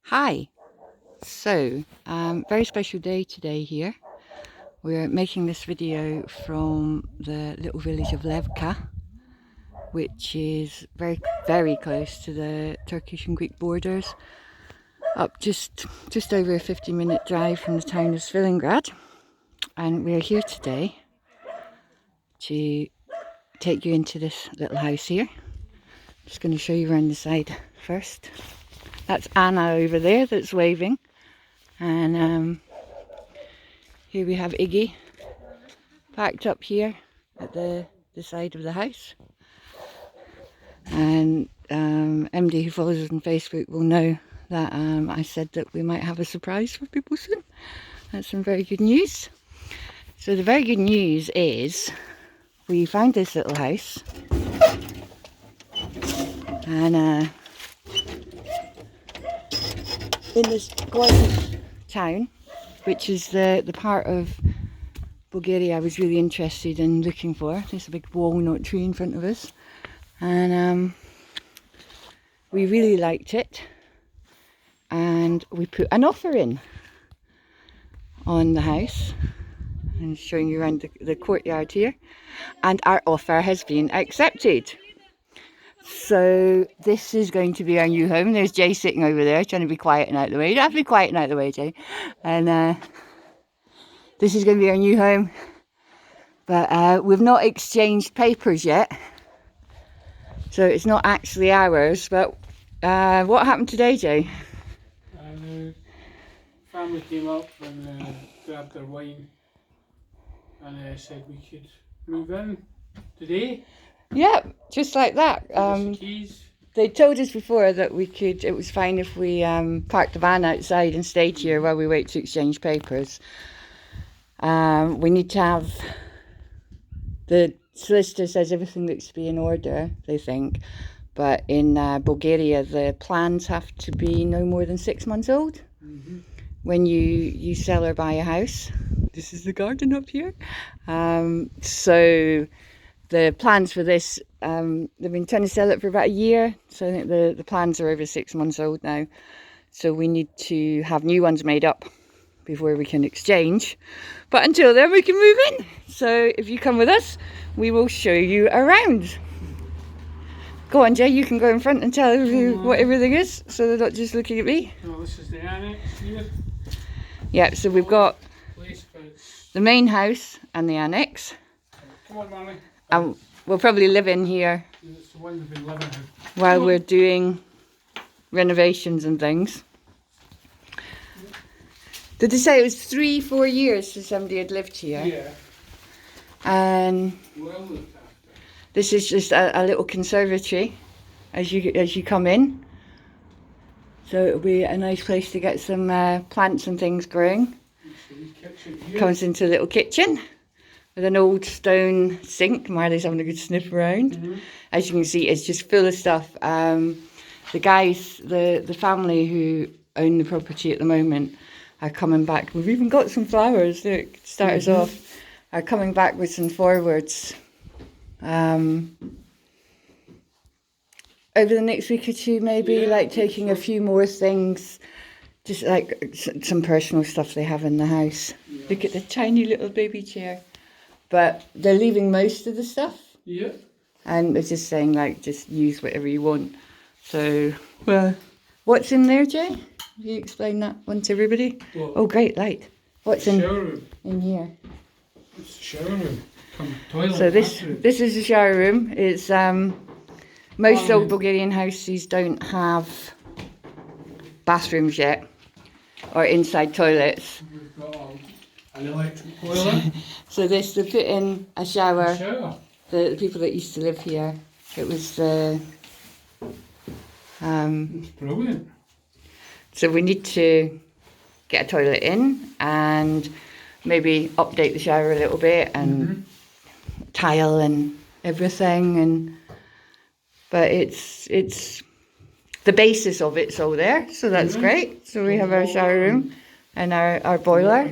Hi, very special day today here. We're making this video from the little village of Levka, which is very close to the Turkish and Greek borders, up just over a 50-minute drive from the town of Svilingrad. And we're here today to take you into this little house here. Just going to show you around the side first. That's Anna over there that's waving. And here we have Iggy parked up here at the side of the house. And MD who follows us on Facebook will know that I said that we might have a surprise for people soon. That's some very good news. So the very good news is we found this little house. And in this gorgeous town, which is the part of Bulgaria I was really interested in looking for. There's a big walnut tree in front of us, and we really liked it, and we put an offer in on the house. I'm showing you around the courtyard here, and our offer has been accepted. So this is going to be our new home. There's Jay sitting over there trying to be quiet and out of the way. You don't have to be quiet and out of the way, Jay. And this is going to be our new home. But we've not exchanged papers yet. So it's not actually ours. But what happened today, Jay? The family came up and grabbed their wine and said we could move in today. Yeah, just like that. Keys. They told us before that it was fine if we parked the van outside and stayed here while we wait to exchange papers. We need to have, the solicitor says everything looks to be in order, they think. But in Bulgaria, the plans have to be no more than 6 months old. Mm-hmm. When you sell or buy a house. This is the garden up here. So the plans for this, they've been trying to sell it for about a year. So I think the plans are over 6 months old now. So we need to have new ones made up before we can exchange. But until then, we can move in. So if you come with us, we will show you around. Go on, Jay, you can go in front and tell everyone what everything is, so they're not just looking at me. So this is the annex here. Yeah, so we've got the main house and the annex. Come on, Molly. And we'll probably live in here It's the one we've been living in. while we're doing renovations and things. Did they say it was 3-4 years since somebody had lived here? Yeah. And Well looked after. this is just a little conservatory as you come in. So it'll be a nice place to get some plants and things growing. Kitchen here. Comes into a little kitchen with an old stone sink. Marley's having a good sniff around. Mm-hmm. As you can see, it's just full of stuff. The guys, the family who own the property at the moment are coming back. We've even got some flowers, look, to start us off, are coming back with some forwards. Over the next week or two, maybe, like taking a few more things, just like some personal stuff they have in the house. Yeah. Look at the tiny little baby chair. But they're leaving most of the stuff. Yeah. And they're just saying, like, just use whatever you want. So, well, what's in there, Jay? Will you explain that one to everybody? Well, oh, great light. What's in here? It's a shower room. Toilet. So this is the shower room. It's most old Bulgarian houses don't have bathrooms yet or inside toilets. We've got an electric boiler. So this, they put in a shower. The people that used to live here, it was the it's brilliant. So we need to get a toilet in and maybe update the shower a little bit and tile and everything, but it's the basis of it's all there, so that's great. So we have our shower room and our boiler,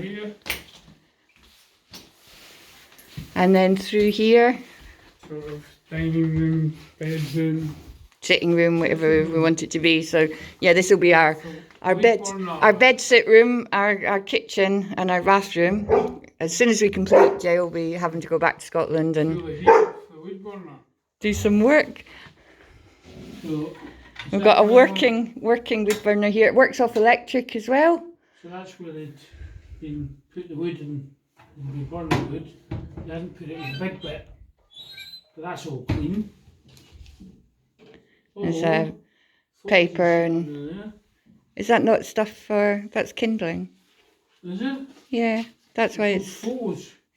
and then through here sort of dining room, bedroom. sitting room, whatever we want it to be. So yeah, this will be our bed sit room, our kitchen and our bathroom. As soon as we complete, Jay will be having to go back to Scotland and do some work. So we've got a working wood burner here. It works off electric as well. So that's where they'd been put the wood in, and been burning the wood. They hadn't put it in a big bit, but that's all clean. There's paper and... Is that not stuff for... That's kindling? Is it? Yeah, that's why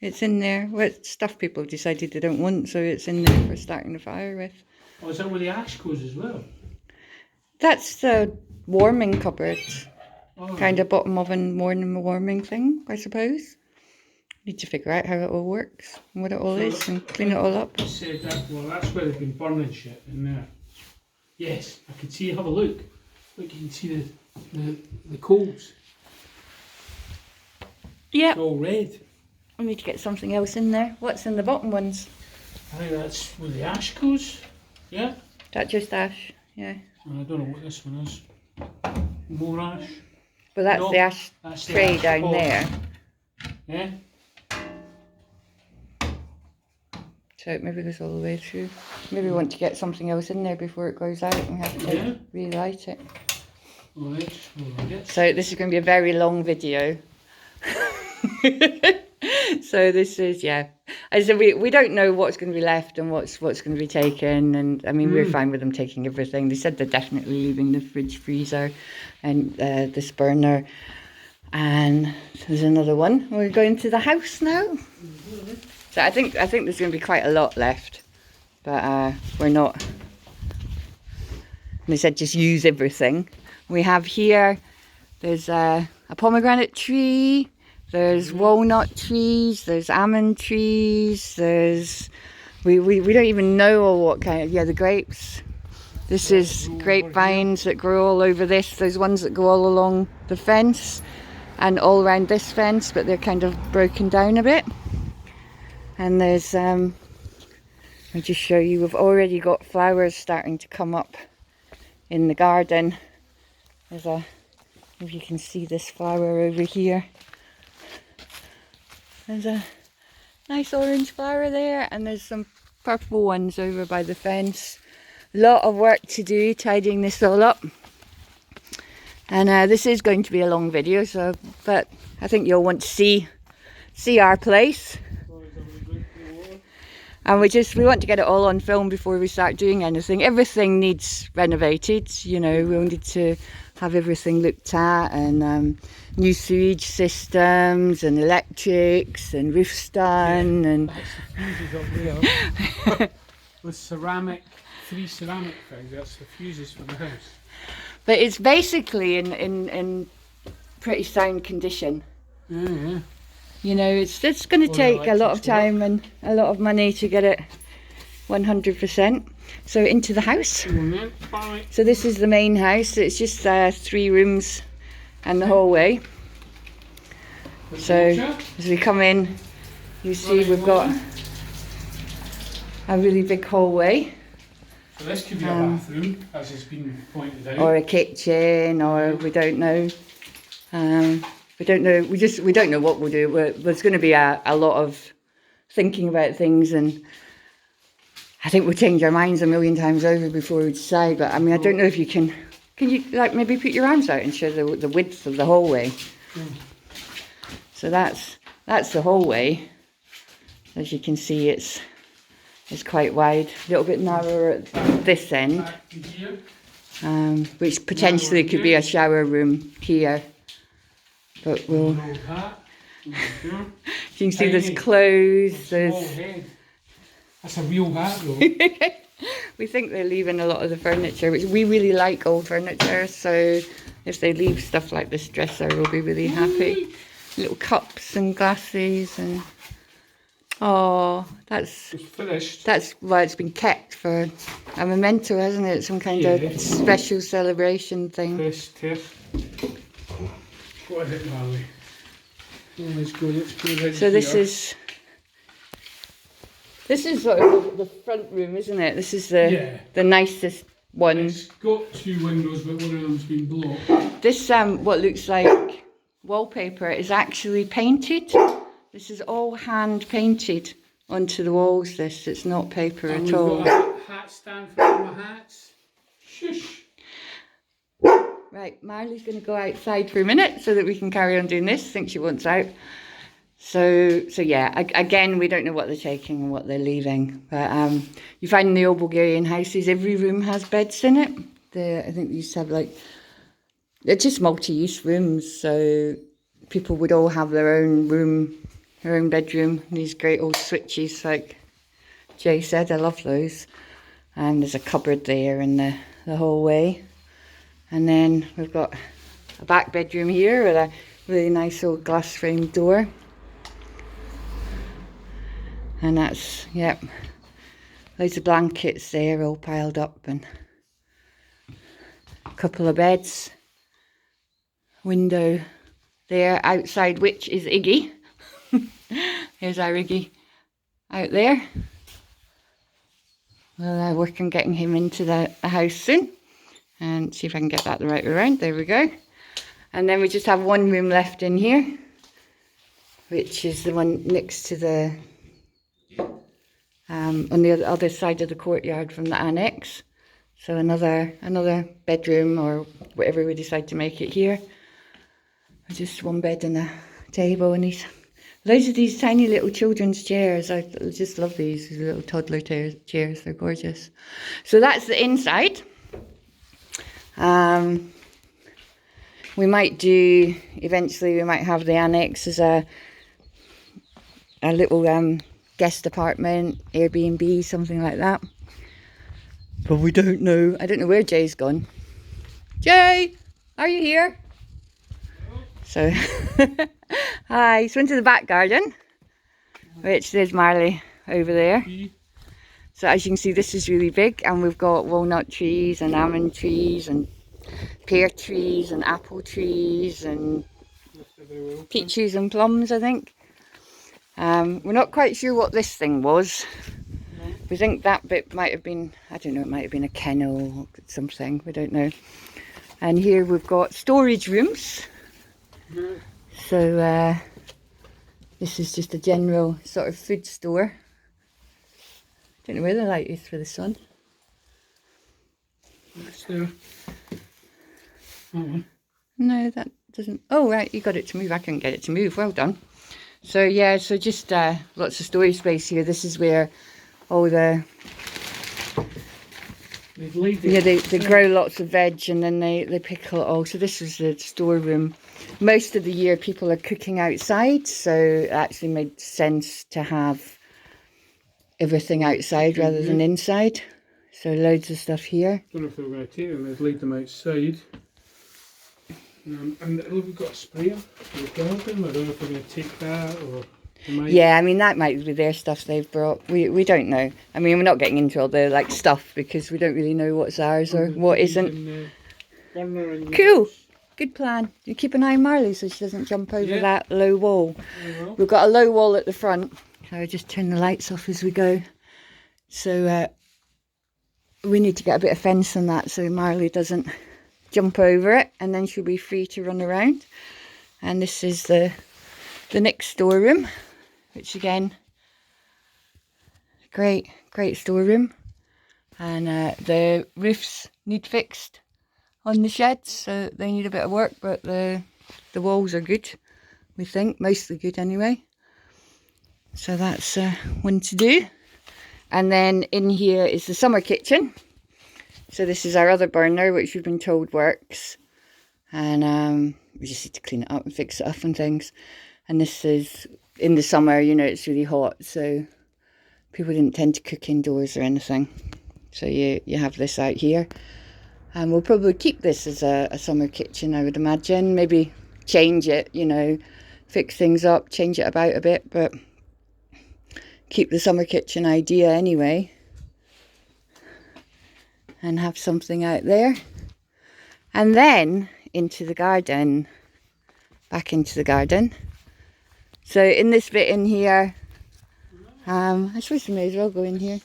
it's in there. Well, it's stuff people have decided they don't want, so it's in there for starting the fire with. Oh, is that where the ash goes as well? That's the warming cupboard. Oh, Kind of bottom oven morning warming thing, I suppose. Need to figure out how it all works and what it all is and clean it all up. You said that, well, that's where they've been burning shit in there. Yes, I can see, have a look. Look, you can see the coals. Yeah. It's all red. We need to get something else in there. What's in the bottom ones? I think that's where the ash goes. Yeah. That just ash, yeah. I don't know what this one is. More ash. But that's the ash tray down there. Yeah. So it maybe goes all the way through. Maybe we want to get something else in there before it goes out and we have to relight it. So this is going to be a very long video. So this is, yeah. As I said, we don't know what's going to be left and what's going to be taken. And I mean, we're fine with them taking everything. They said they're definitely leaving the fridge, freezer and this burner. And there's another one. We're going to the house now. So I think there's going to be quite a lot left. But we're not. They said just use everything. We have here, there's a pomegranate tree. There's walnut trees, there's almond trees, there's, we don't even know what kind of, yeah, the grapes. This is grapevines that grow all over this. There's ones that go all along the fence and all around this fence, but they're kind of broken down a bit. And there's, I'll just show you, we've already got flowers starting to come up in the garden. There's if you can see this flower over here. There's a nice orange flower there and there's some purple ones over by the fence. A lot of work to do tidying this all up. And this is going to be a long video, so but I think you'll want to see our place. And we want to get it all on film before we start doing anything. Everything needs renovated, you know, we'll need to have everything looked at and new sewage systems and electrics and roofs done and that's the fuses up there. With three ceramic things, that's the fuses for the house. But it's basically in pretty sound condition. Yeah. You know, it's going to take a lot of time and a lot of money to get it 100%. So into the house. So this is the main house. It's just 3 rooms and the hallway. So as we come in, you see we've got a really big hallway. So this could be a bathroom, as has been pointed out. Or a kitchen, or we don't know. We don't know. We don't know what we'll do. There's going to be a lot of thinking about things, and I think we'll change our minds a million times over before we decide. But I mean, I don't know if you can. Can you like maybe put your arms out and show the width of the hallway? So that's the hallway. As you can see, it's quite wide, a little bit narrower at this end, which potentially could be a shower room here. But we'll. You can see there's clothes. That's a real hat though. We think they're leaving a lot of the furniture, which we really like old furniture. So if they leave stuff like this dresser, we'll be really happy. Little cups and glasses and. Oh, that's finished. That's why it's been kept for a memento, hasn't it? Some kind of special celebration thing. What is it, Marley? Oh, let's go right so this is sort of the front room, isn't it? This is the nicest one. It's got 2 windows, but one of them's been blocked. This what looks like wallpaper is actually painted. This is all hand painted onto the walls. It's not paper And at we've all. got a hat stand for all my hats. Shush. Right, Marley's going to go outside for a minute so that we can carry on doing this. I think she wants out. So yeah, again, we don't know what they're taking and what they're leaving. But you find in the old Bulgarian houses, every room has beds in it. I think they used to have like, they're just multi-use rooms. So people would all have their own room, their own bedroom. These great old switches, like Jay said, I love those. And there's a cupboard there in the hallway. And then we've got a back bedroom here with a really nice old glass frame door. And that's, yep, loads of blankets there all piled up and a couple of beds. Window there outside, which is Iggy. Here's our Iggy out there. We'll work on getting him into the house soon and see if I can get that the right way around. There we go. And then we just have one room left in here, which is the one next to the on the other side of the courtyard from the annex. So another bedroom or whatever we decide to make it here. Just one bed and a table and loads of these tiny little children's chairs. I just love these little toddler chairs. They're gorgeous. So that's the inside. We might do, eventually we might have the annex as a little guest apartment, Airbnb, something like that. But we don't know. I don't know where Jay's gone. Jay, are you here? So, hi. So into the back garden, which there's Marley over there. So as you can see, this is really big, and we've got walnut trees and almond trees and pear trees and apple trees and peaches and plums, I think. We're not quite sure what this thing was. We think that bit might have been, I don't know, it might have been a kennel or something, we don't know. And here we've got storage rooms. So this is just a general sort of food store. Don't know where the light is for the sun. It's there. Oh. No, that doesn't. Oh right, you got it to move. I couldn't get it to move. Well done. So yeah, so just lots of storage space here. This is where all the they grow lots of veg and then they pickle it all. So this is the storeroom. Most of the year people are cooking outside, so it actually made sense to have everything outside rather than inside. So loads of stuff here. I don't know if they were going to take them, they'd leave them outside. And we've got a sprayer for the garden. I don't know if we're going to take that or... Yeah, I mean that might be their stuff they've brought. We don't know. I mean, we're not getting into all the like stuff because we don't really know what's ours or what isn't. Cool, good plan. You keep an eye on Marley so she doesn't jump over that low wall. We've got a low wall at the front. So I'll just turn the lights off as we go. So we need to get a bit of fence on that so Marley doesn't jump over it, and then she'll be free to run around. And this is the next storeroom, which again, great storeroom. And the roofs need fixed on the sheds, so they need a bit of work, but the walls are good, we think, mostly good anyway. So that's one to do. And then in here is the summer kitchen. So this is our other burner, which we've been told works. And we just need to clean it up and fix it up and things. And this is, in the summer, you know, it's really hot, so people didn't tend to cook indoors or anything. So you have this out here. And we'll probably keep this as a summer kitchen, I would imagine. Maybe change it, you know, fix things up, change it about a bit, but keep the summer kitchen idea anyway. And have something out there. And then into the garden, back into the garden. So in this bit in here, I suppose we may as well go in here.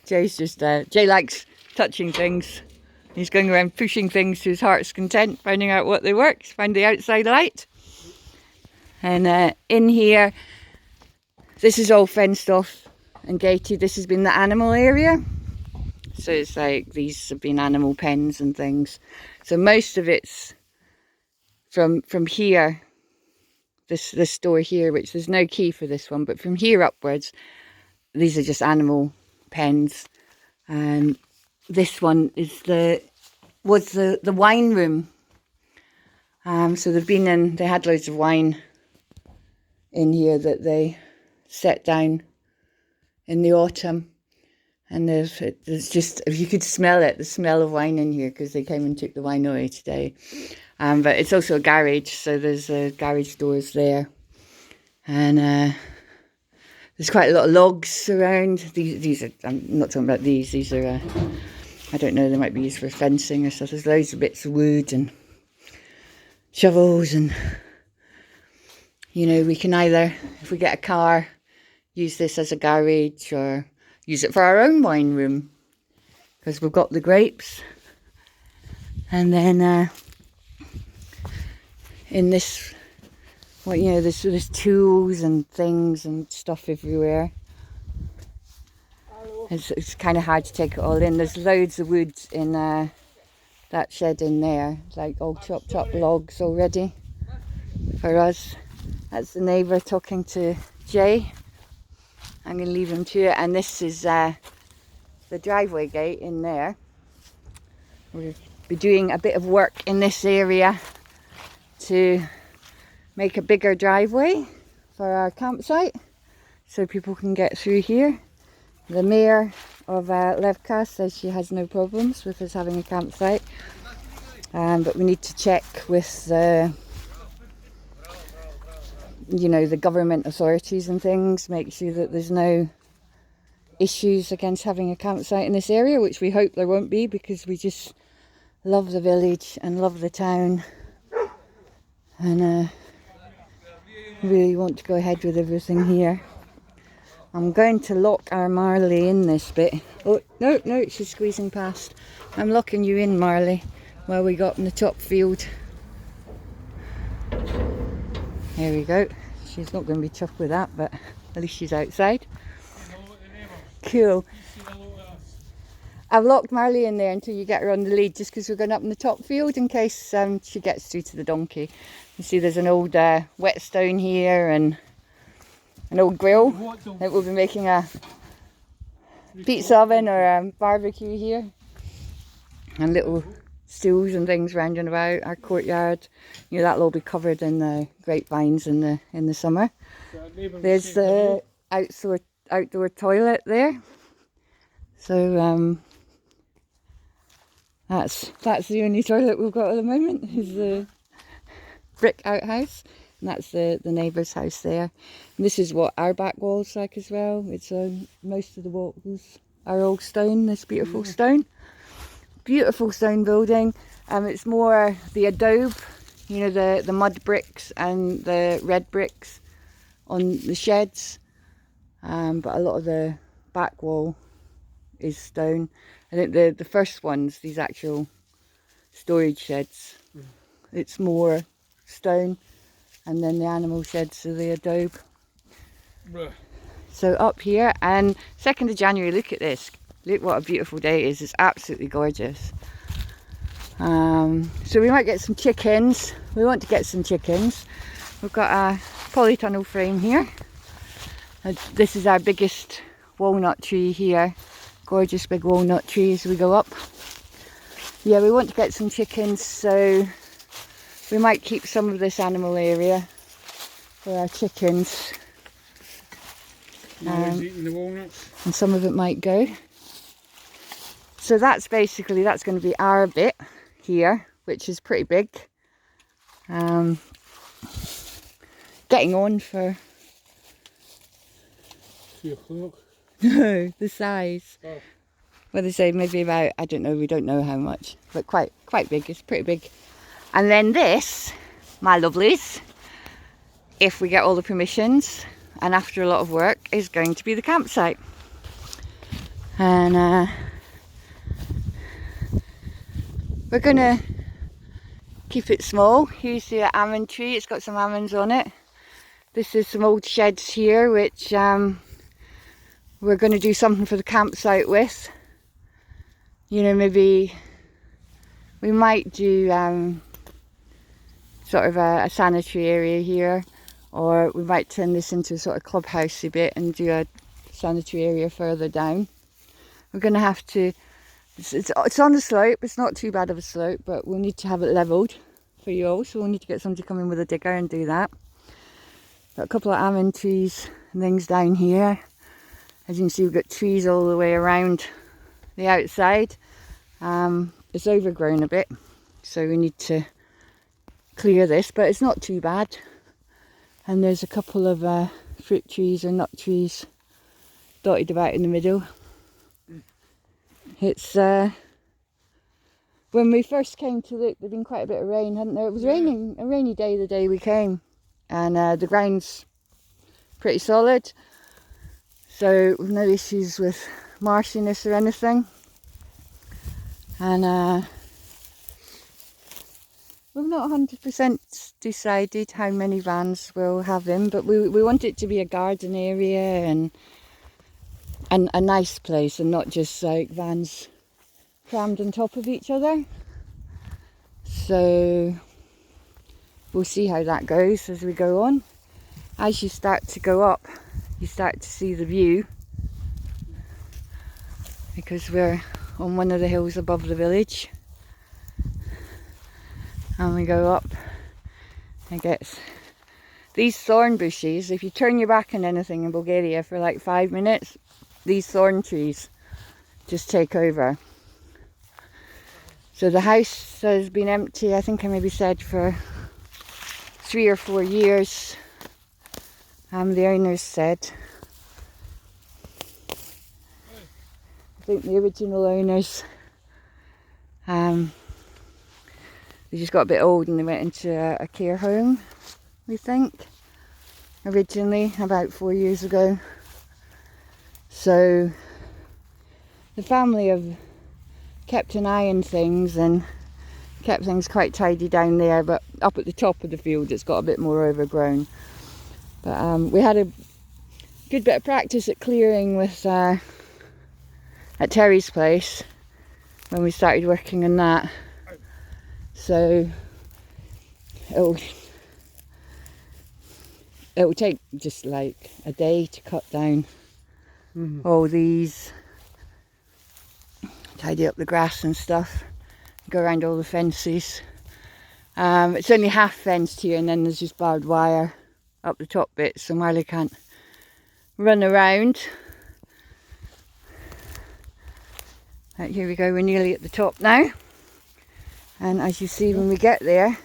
Jay's just Jay likes touching things. He's going around pushing things to his heart's content, finding out what they work, find the outside light. And in here, this is all fenced off and gated. This has been the animal area. So it's like these have been animal pens and things. So most of it's from here, this door here, which there's no key for this one, but from here upwards, these are just animal pens. And this one is was the wine room. So they had loads of wine in here that they set down in the autumn. And there's just, if you could smell it, the smell of wine in here, because they came and took the wine away today. But it's also a garage, so there's garage doors there. And there's quite a lot of logs around. These are, I'm not talking about these are, I don't know, they might be used for fencing or stuff. There's loads of bits of wood and shovels, and, you know, we can either, if we get a car, use this as a garage, or use it for our own wine room, because we've got the grapes. And then in this, well, you know, there's tools and things and stuff everywhere. It's kind of hard to take it all in. There's loads of wood in that shed in there, like all chopped up logs already for us. That's the neighbour talking to Jay. I'm going to leave him to it. And this is the driveway gate in there. We'll be doing a bit of work in this area to make a bigger driveway for our campsite, so people can get through here. The mayor of Levka says she has no problems with us having a campsite, but we need to check with the, you know, the government authorities and things, make sure that there's no issues against having a campsite in this area, which we hope there won't be, because we just love the village and love the town, and really want to go ahead with everything here. I'm going to lock our Marley in this bit. Oh, no, she's squeezing past. I'm locking you in, Marley, while we got in the top field. There we go. She's not going to be chuffed with that, but at least she's outside. Cool. I've locked Marley in there until you get her on the lead, just because we're going up in the top field in case she gets through to the donkey. You see there's an old whetstone here and an old grill that we'll be making a pizza oven or a barbecue here. And little stools and things round and about our courtyard. You know, that'll all be covered in the grapevines in the summer. There's the outdoor toilet there. So that's the only toilet we've got at the moment, is the brick outhouse. And that's the neighbour's house there. And this is what our back wall's like as well. It's most of the walls are all stone, this beautiful stone. Beautiful stone building. It's more the adobe, you know, the mud bricks and the red bricks on the sheds. But a lot of the back wall is stone. I think the first ones, these actual storage sheds, it's more stone. And then the animal sheds are the adobe. So up here, and 2nd of January, look at this. Look what a beautiful day it is. It's absolutely gorgeous. So we might get some chickens. We want to get some chickens. We've got a polytunnel frame here. This is our biggest walnut tree here. Gorgeous big walnut tree as we go up. Yeah, we want to get some chickens, so we might keep some of this animal area for our chickens. Eating the walnuts. And some of it might go. So that's going to be our bit here, which is pretty big. Getting on for 3 o'clock. No, the size. Oh. Well, they say maybe about, I don't know, we don't know how much, but quite big. It's pretty big. And then this, my lovelies, if we get all the permissions and after a lot of work, is going to be the campsite. And we're gonna keep it small. Here's the almond tree, it's got some almonds on it. This is some old sheds here which we're going to do something for the campsite with. You know, maybe we might do sort of a sanitary area here, or we might turn this into a sort of clubhouse a bit and do a sanitary area further down. We're going to have to, it's on the slope, it's not too bad of a slope, but we'll need to have it levelled for you all, so we'll need to get somebody to come in with a digger and do that. Got a couple of almond trees and things down here. As you can see, we've got trees all the way around the outside. It's overgrown a bit, so we need to clear this, but it's not too bad. And there's a couple of fruit trees or nut trees dotted about in the middle. It's when we first came to look, there'd been quite a bit of rain, hadn't there? It was raining, a rainy day the day we came, and the ground's pretty solid, so we've no issues with marshiness or anything. And we've not 100% decided how many vans we'll have in, but we want it to be a garden area and a nice place, and not just like vans crammed on top of each other. So we'll see how that goes as we go on. As you start to go up, you start to see the view, because we're on one of the hills above the village, and we go up and get these thorn bushes. If you turn your back on anything in Bulgaria for like 5 minutes, these thorn trees just take over. So the house has been empty, I think I maybe said, for 3 or 4 years. The owners said. I think the original owners, they just got a bit old and they went into a care home, we think, originally, about 4 years ago. So the family have kept an eye on things and kept things quite tidy down there, but up at the top of the field it's got a bit more overgrown. But we had a good bit of practice at clearing with at Terry's place when we started working on that, so it'll take just like a day to cut down all these, tidy up the grass and stuff, go around all the fences. It's only half fenced here, and then there's just barbed wire up the top bit, so Marley can't run around. Right, here we go, we're nearly at the top now, and as you see when we get there,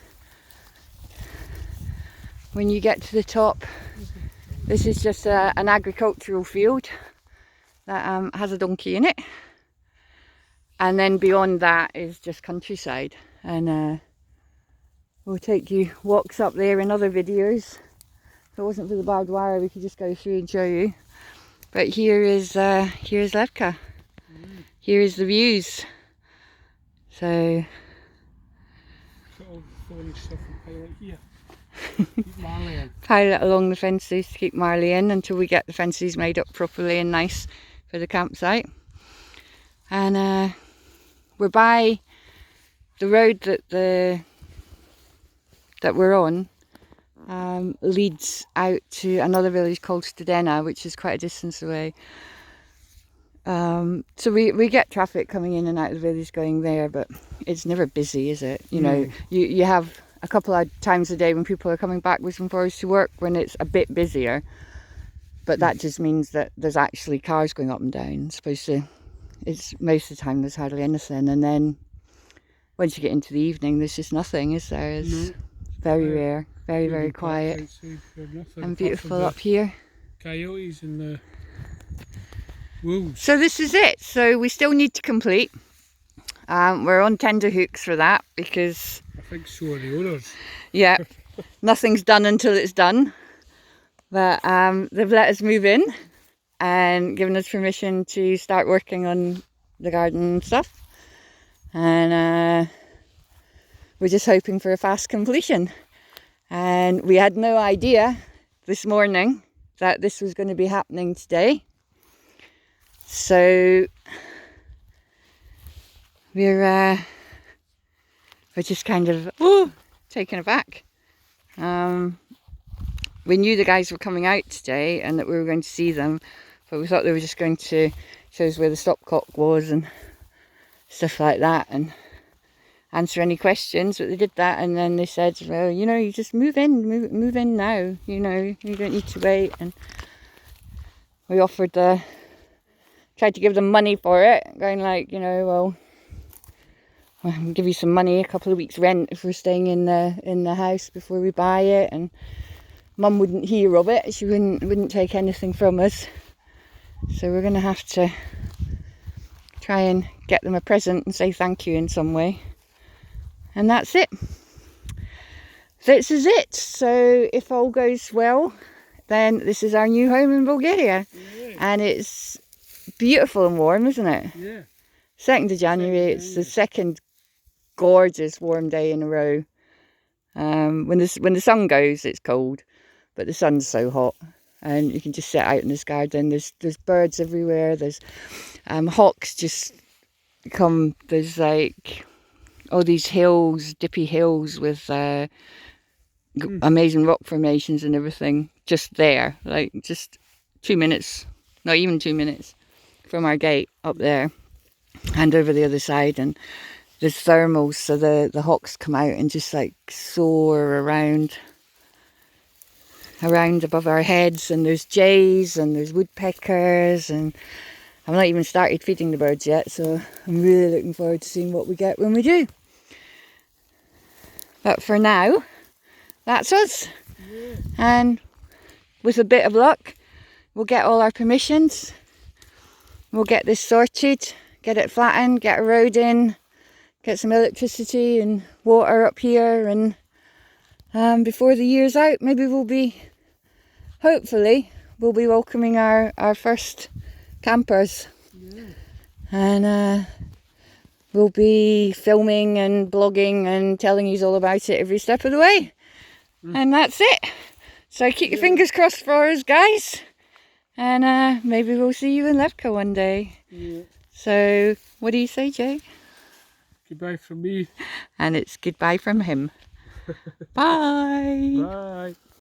when you get to the top, this is just an agricultural field that has a donkey in it, and then beyond that is just countryside. And we'll take you walks up there in other videos. If it wasn't for the barbed wire, we could just go through and show you. But here's Levka. Here is the views. So pile it along the fences to keep Marley in until we get the fences made up properly and nice for the campsite. And we're by the road that we're on. Leads out to another village called Stadena, which is quite a distance away. So we get traffic coming in and out of the village going there, but it's never busy, is it? You know, you have a couple of times a day when people are coming backwards and forwards to work when it's a bit busier, but that just means that there's actually cars going up and down. It's most of the time there's hardly anything, and then once you get into the evening there's just nothing, is there? It's very rare, very quiet and beautiful up here. Coyotes and the wolves. So this is it. So we still need to complete. We're on tender hooks for that because I think so are the owners. Yeah, nothing's done until it's done. But they've let us move in, and given us permission to start working on the garden and stuff. And we're just hoping for a fast completion. And we had no idea this morning that this was going to be happening today. So we're just kind of taken aback. We knew the guys were coming out today and that we were going to see them, but we thought they were just going to show us where the stopcock was and stuff like that and answer any questions. But they did that, and then they said, well, you know, you just move in now, you know, you don't need to wait. And we offered tried to give them money for it, going like, you know, well, I'll give you some money, a couple of weeks rent if we're staying in the house before we buy it. And Mum wouldn't hear of it. She wouldn't take anything from us. So we're going to have to try and get them a present and say thank you in some way. And that's it. This is it. So if all goes well, then this is our new home in Bulgaria. Yeah. And it's beautiful and warm, isn't it? Yeah. 2nd of January, it's the second gorgeous warm day in a row. When the sun goes, it's cold, but the sun's so hot, and you can just sit out in this garden. There's birds everywhere. There's hawks just come. There's like all these hills, dippy hills with amazing rock formations and everything. Just there, like just 2 minutes, not even 2 minutes from our gate up there, and over the other side. And there's thermals, so the hawks come out and just like soar around above our heads. And there's jays and there's woodpeckers, and I've not even started feeding the birds yet, so I'm really looking forward to seeing what we get when we do. But for now, that's us. Yeah. And with a bit of luck, we'll get all our permissions, we'll get this sorted, get it flattened, get a road in, get some electricity and water up here, and before the year's out, maybe hopefully we'll be welcoming our first campers. Yeah. And we'll be filming and blogging and telling you all about it every step of the way. And that's it. So keep your fingers crossed for us, guys. And maybe we'll see you in Levka one day. Yeah. So what do you say, Jake? Goodbye from me. And it's goodbye from him. Bye. Bye.